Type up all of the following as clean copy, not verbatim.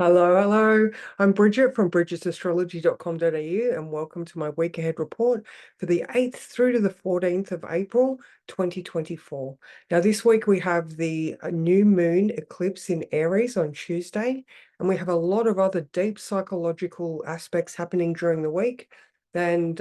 Hello. I'm Bridget from bridgetastrology.com.au and welcome to my week ahead report for the 8th through to the 14th of April 2024. Now, this week we have the new moon eclipse in Aries on Tuesday, and we have a lot of other deep psychological aspects happening during the week. And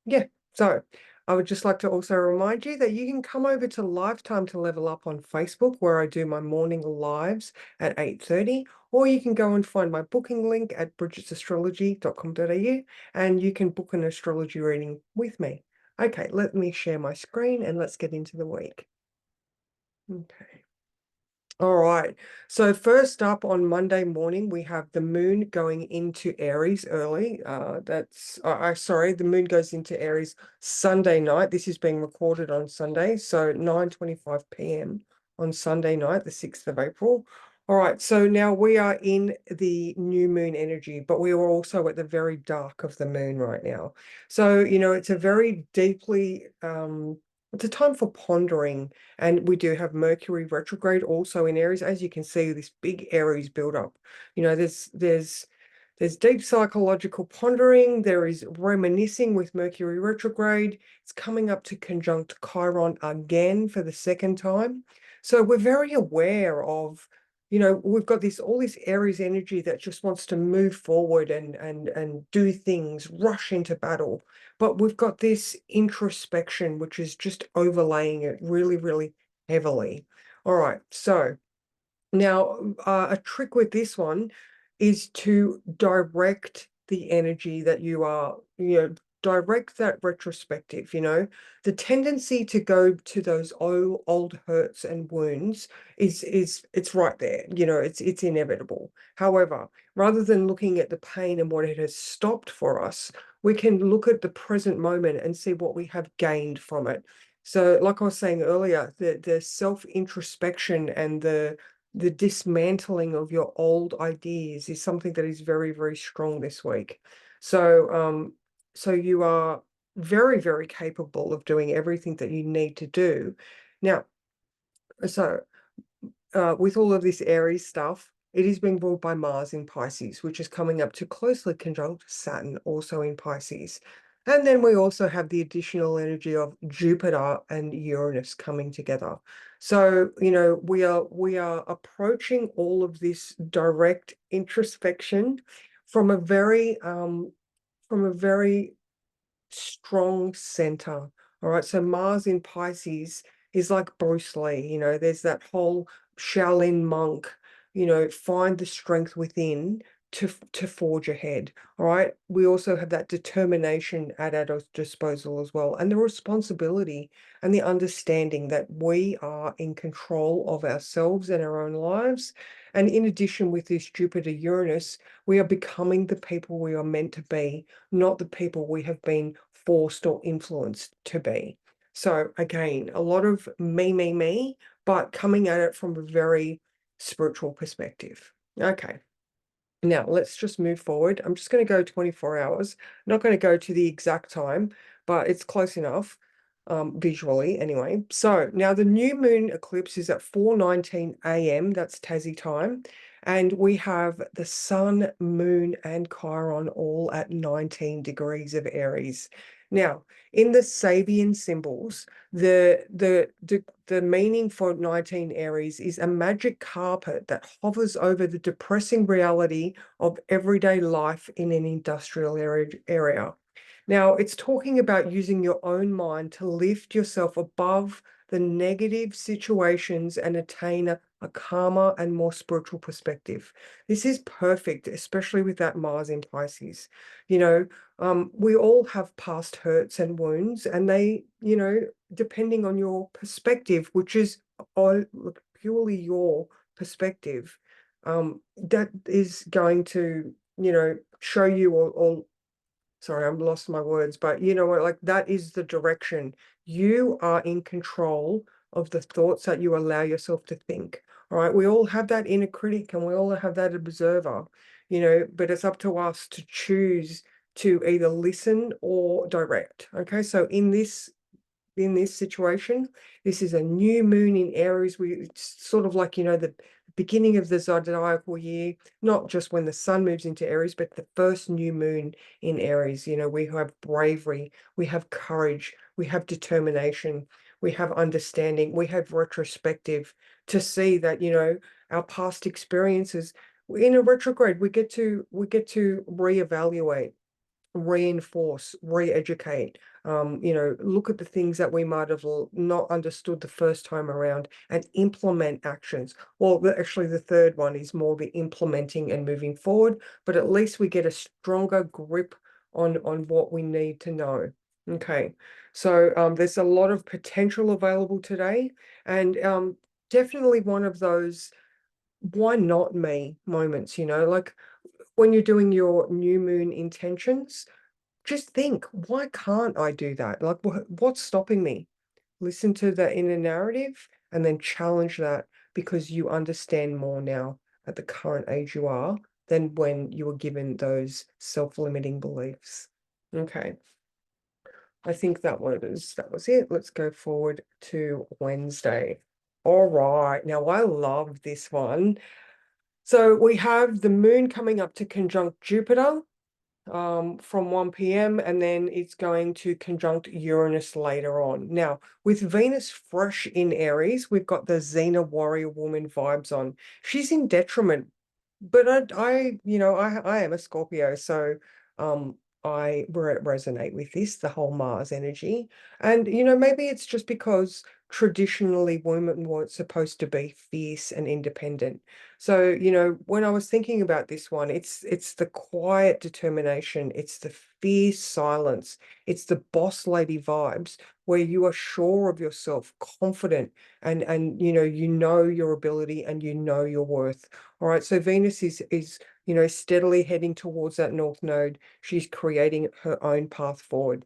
yeah, so I would just like to also remind you that you can come over to Lifetime to Level Up on Facebook, where I do my morning lives at 8:30, or you can go and find my booking link at bridgetastrology.com.au and you can book an astrology reading with me. Okay, let me share my screen and let's get into the week. Okay. All right. So first up on Monday morning, we have the moon going into Aries early. Sorry, the moon goes into Aries Sunday night. This is being recorded on Sunday, so 9:25 p.m. on Sunday night, the 6th of April. All right, so now we are in the new moon energy, but we are also at the very dark of the moon right now. So, it's a very deeply, it's a time for pondering, and we do have Mercury retrograde also in Aries. As you can see, this big Aries buildup. There's deep psychological pondering. There is reminiscing with Mercury retrograde. It's coming up to conjunct Chiron again for the second time. So we're very aware of, we've got all this Aries energy that just wants to move forward and do things, rush into battle. But we've got this introspection, which is just overlaying it really, really heavily. All right, so now a trick with this one is to direct the energy that direct that retrospective. The tendency to go to those old hurts and wounds it's right there. It's inevitable. However, rather than looking at the pain and what it has stopped for us, we can look at the present moment and see what we have gained from it. So, like I was saying earlier, the self-introspection and the dismantling of your old ideas is something that is very, very strong this week. So you are very, very capable of doing everything that you need to do. Now, so with all of this Aries stuff, it is being ruled by Mars in Pisces, which is coming up to closely conjunct Saturn, also in Pisces. And then we also have the additional energy of Jupiter and Uranus coming together. So, we are approaching all of this direct introspection from a very strong center. All right. So Mars in Pisces is like Bruce Lee. There's that whole Shaolin monk, find the strength within to forge ahead. All right. We also have that determination at our disposal as well, and the responsibility and the understanding that we are in control of ourselves and our own lives. And in addition, with this Jupiter Uranus, we are becoming the people we are meant to be, not the people we have been forced or influenced to be. So again, a lot of me, but coming at it from a very spiritual perspective. Okay. Now let's just move forward. I'm just going to go 24 hours. I'm not going to go to the exact time, but it's close enough, visually anyway. So now the new moon eclipse is at 4:19 a.m. That's Tassie time. And we have the sun, moon, and Chiron all at 19 degrees of Aries. Now, in the Sabian symbols, the meaning for 19 Aries is a magic carpet that hovers over the depressing reality of everyday life in an industrial area. Now, it's talking about using your own mind to lift yourself above the negative situations and attain a calmer and more spiritual perspective. This is perfect, especially with that Mars in Pisces. We all have past hurts and wounds, and they, depending on your perspective, which is purely your perspective, that is going to, show you or sorry, I've lost my words, but you know what, like that is the direction. You are in control of the thoughts that you allow yourself to think. All right. We all have that inner critic and we all have that observer, but it's up to us to choose to either listen or direct. Okay. So in this situation, this is a new moon in Aries. It's sort of like, the beginning of the zodiacal year, not just when the sun moves into Aries, but the first new moon in Aries. You know, we have bravery, we have courage, we have determination, we have understanding, we have retrospective to see that, you know, our past experiences in a retrograde, we get to reevaluate, reinforce, re-educate, you know, look at the things that we might have not understood the first time around and implement actions. Well, actually, the third one is more the implementing and moving forward, but at least we get a stronger grip on what we need to know. Okay, so there's a lot of potential available today, and definitely one of those why not me moments, you know, like when you're doing your new moon intentions, just think, why can't I do that? Like, what's stopping me? Listen to the inner narrative and then challenge that because you understand more now at the current age you are than when you were given those self-limiting beliefs. Okay, I think that was it. Let's go forward to Wednesday. All right, now I love this one. So we have the moon coming up to conjunct Jupiter from 1 p.m. and then it's going to conjunct Uranus later on. Now, with Venus fresh in Aries, we've got the Xena warrior woman vibes on. She's in detriment, but I am a Scorpio, so um, I resonate with this, the whole Mars energy. And, you know, maybe it's just because traditionally women weren't supposed to be fierce and independent. So, you know, when I was thinking about this one, it's the quiet determination, it's the fierce silence, it's the boss lady vibes where you are sure of yourself, confident, and you know your ability and you know your worth. All right, so Venus is you know steadily heading towards that North Node. She's creating her own path forward.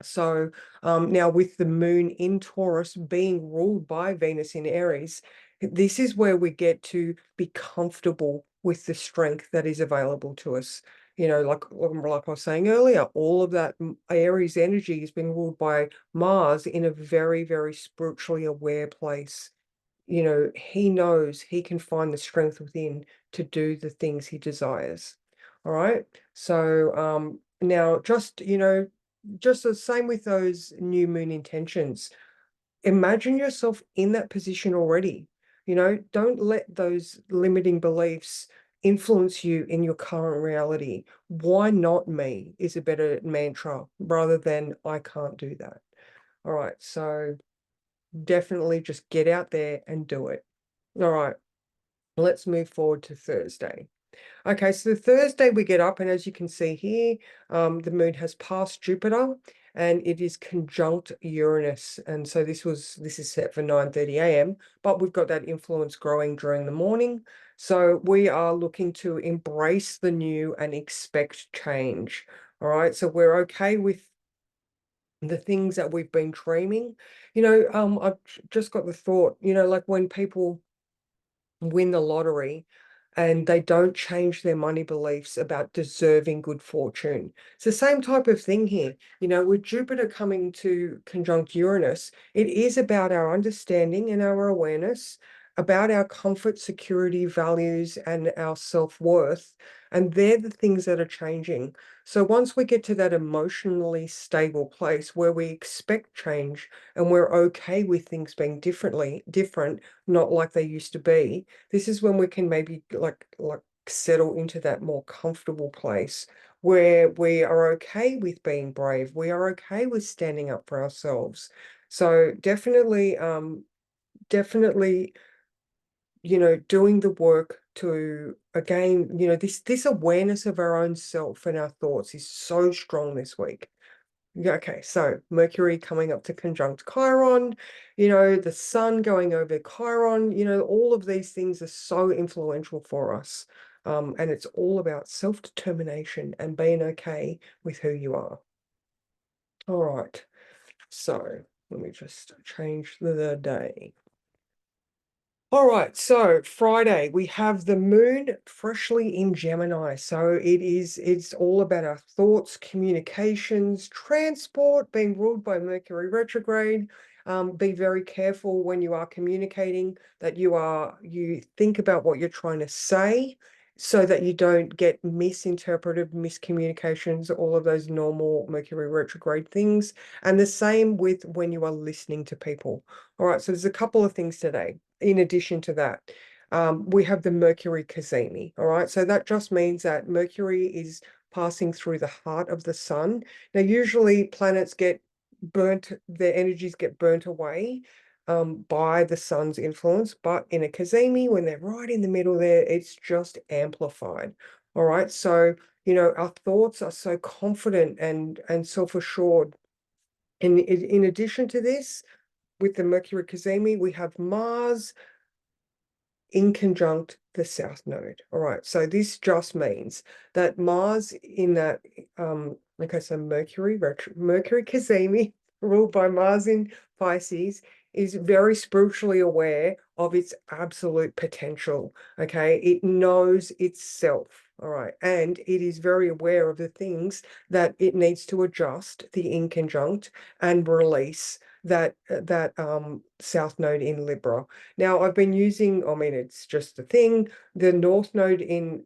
So now with the moon in Taurus being ruled by Venus in Aries, this is where we get to be comfortable with the strength that is available to us. You know, like I was saying earlier, all of that Aries energy is being ruled by Mars in a very, very spiritually aware place. You know, he knows he can find the strength within to do the things he desires. All right. So now just, you know, just the same with those new moon intentions. Imagine yourself in that position already. You know, don't let those limiting beliefs influence you in your current reality. Why not me is a better mantra rather than I can't do that. All right. So definitely just get out there and do it. All right, let's move forward to Thursday. Okay, so Thursday we get up, and as you can see here, the moon has passed Jupiter and it is conjunct Uranus. And so this is set for 9:30 a.m., but we've got that influence growing during the morning. So we are looking to embrace the new and expect change. All right, so we're okay with the things that we've been dreaming. You know, I've just got the thought, you know, like when people win the lottery and they don't change their money beliefs about deserving good fortune. It's the same type of thing here. You know, with Jupiter coming to conjunct Uranus, it is about our understanding and our awareness, about our comfort, security, values, and our self-worth. And they're the things that are changing. So once we get to that emotionally stable place where we expect change and we're okay with things being different, not like they used to be, this is when we can maybe like settle into that more comfortable place where we are okay with being brave. We are okay with standing up for ourselves. So definitely, you know, doing the work to again, you know, this awareness of our own self and our thoughts is so strong this week. Yeah, okay, so Mercury coming up to conjunct Chiron, you know, the sun going over Chiron, you know, all of these things are so influential for us. And it's all about self-determination and being okay with who you are. All right, so let me just change the day. All right, so Friday we have the moon freshly in Gemini. So it's all about our thoughts, communications, transport being ruled by Mercury retrograde. Be very careful when you are communicating that you think about what you're trying to say so that you don't get misinterpreted, miscommunications, all of those normal Mercury retrograde things. And the same with when you are listening to people. All right, so there's a couple of things today. In addition to that, we have the Mercury cazimi. All right, so that just means that Mercury is passing through the heart of the sun. Now, usually planets get burnt, their energies get burnt away by the sun's influence, but in a cazimi, when they're right in the middle there, it's just amplified. All right, so our thoughts are so confident and self-assured. And in addition to this, with the Mercury cazimi, we have Mars in conjunct the south node. All right, so this just means that Mars in that, okay, so Mercury cazimi, ruled by Mars in Pisces, is very spiritually aware of its absolute potential. Okay, it knows itself. All right, and it is very aware of the things that it needs to adjust, the inconjunct, and release that south node in Libra. Now, I've been using, I mean, it's just a thing. The North Node in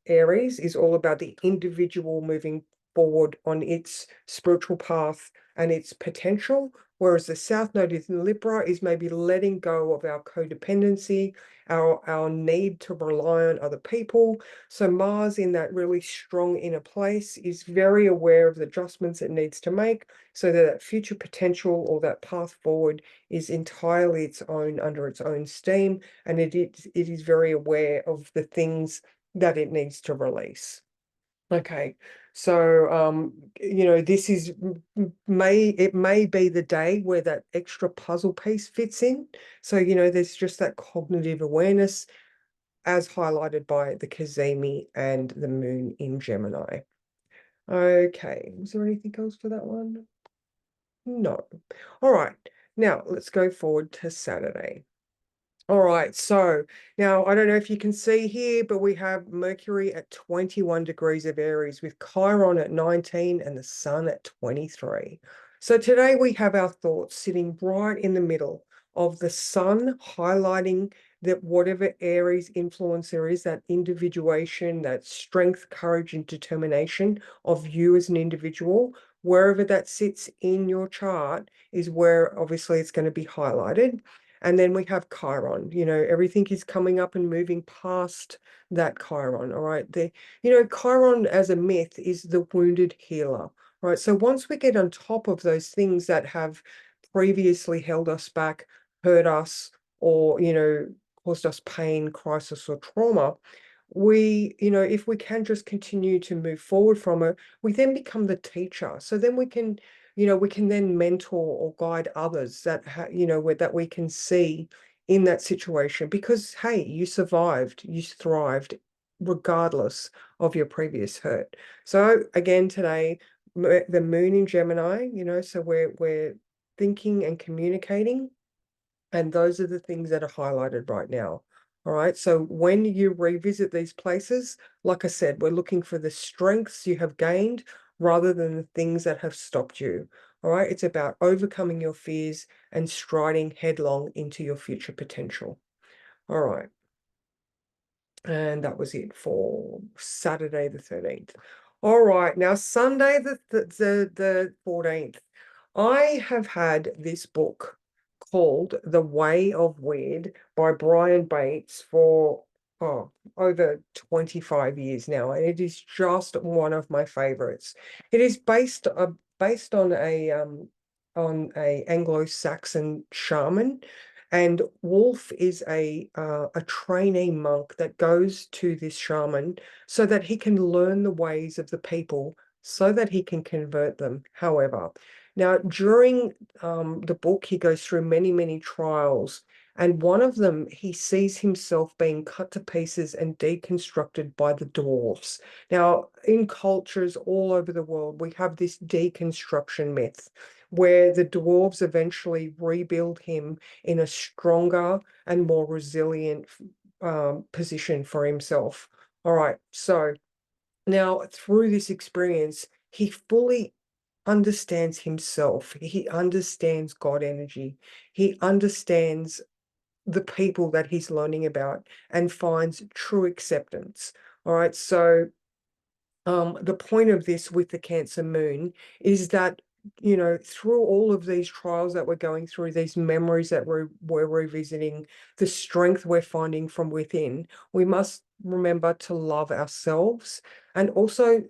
Aries is all about the individual moving forward on its spiritual path and its potential, whereas the South Node in Libra is maybe letting go of our codependency, our need to rely on other people. So Mars in that really strong inner place is very aware of the adjustments it needs to make so that that future potential or that path forward is entirely its own under its own steam, and it is very aware of the things that it needs to release. Okay, so this is it may be the day where that extra puzzle piece fits in. So there's just that cognitive awareness as highlighted by the cazimi and the moon in Gemini. Okay, was there anything else for that one? No. All right. Now let's go forward to Saturday. All right, so now I don't know if you can see here, but we have Mercury at 21 degrees of Aries with Chiron at 19 and the Sun at 23. So today we have our thoughts sitting right in the middle of the Sun, highlighting that whatever Aries influence there is, that individuation, that strength, courage, and determination of you as an individual, wherever that sits in your chart is where obviously it's going to be highlighted. And then we have Chiron, everything is coming up and moving past that Chiron. All right. Chiron as a myth is the wounded healer. Right. So once we get on top of those things that have previously held us back, hurt us, or, caused us pain, crisis, or trauma, if we can just continue to move forward from it, we then become the teacher. So then we can then mentor or guide others that we can see in that situation because, hey, you survived, you thrived, regardless of your previous hurt. So again, today, the moon in Gemini, so we're thinking and communicating, and those are the things that are highlighted right now. All right. So when you revisit these places, like I said, we're looking for the strengths you have gained rather than the things that have stopped you. All right. It's about overcoming your fears and striding headlong into your future potential. All right. And that was it for Saturday the 13th. All right. Now, Sunday the 14th, I have had this book called The Way of Weird by Brian Bates for over 25 years now, and it is just one of my favorites. It is based on a Anglo-Saxon shaman, and Wolf is a trainee monk that goes to this shaman so that he can learn the ways of the people so that he can convert them. However, now during the book, he goes through many, many trials, and one of them, he sees himself being cut to pieces and deconstructed by the dwarfs. Now, in cultures all over the world, we have this deconstruction myth where the dwarves eventually rebuild him in a stronger and more resilient position for himself. All right, so now through this experience, he fully understands himself. He understands God energy. He understands the people that he's learning about and finds true acceptance. All right. So the point of this with the Cancer moon is that, through all of these trials that we're going through, these memories that we're revisiting, the strength we're finding from within, we must remember to love ourselves, and also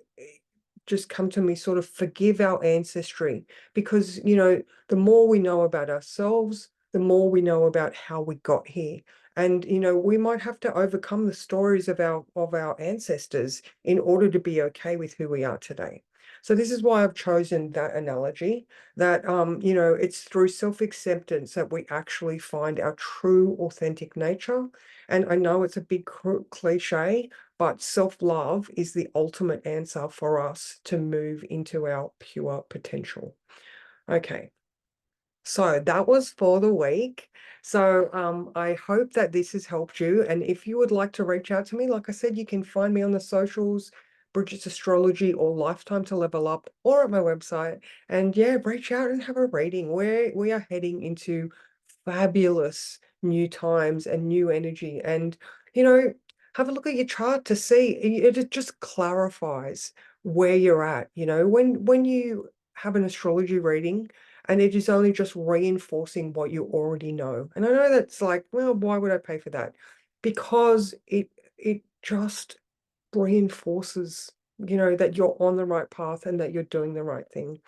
just come to me, sort of forgive our ancestry, because, the more we know about ourselves, the more we know about how we got here. And, we might have to overcome the stories of our ancestors in order to be okay with who we are today. So this is why I've chosen that analogy, that it's through self-acceptance that we actually find our true authentic nature. And I know it's a big cliche, but self-love is the ultimate answer for us to move into our pure potential. Okay. So that was for the week. So I hope that this has helped you. And if you would like to reach out to me, like I said, you can find me on the socials, Bridget's Astrology or Lifetime to Level Up, or at my website. And yeah, reach out and have a reading. We are heading into fabulous new times and new energy. And, have a look at your chart to see. It just clarifies where you're at. When you have an astrology reading, and it is only just reinforcing what you already know. And I know that's like, well, why would I pay for that? Because it just reinforces, that you're on the right path and that you're doing the right thing.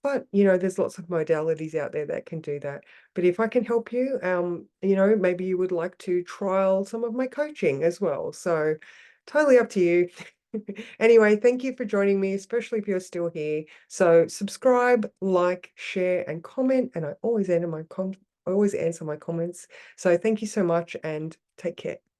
But, there's lots of modalities out there that can do that. But if I can help you, maybe you would like to trial some of my coaching as well. So totally up to you. Anyway, thank you for joining me, especially if you're still here. So subscribe, like, share, and comment. And I always answer my comments. So thank you so much and take care.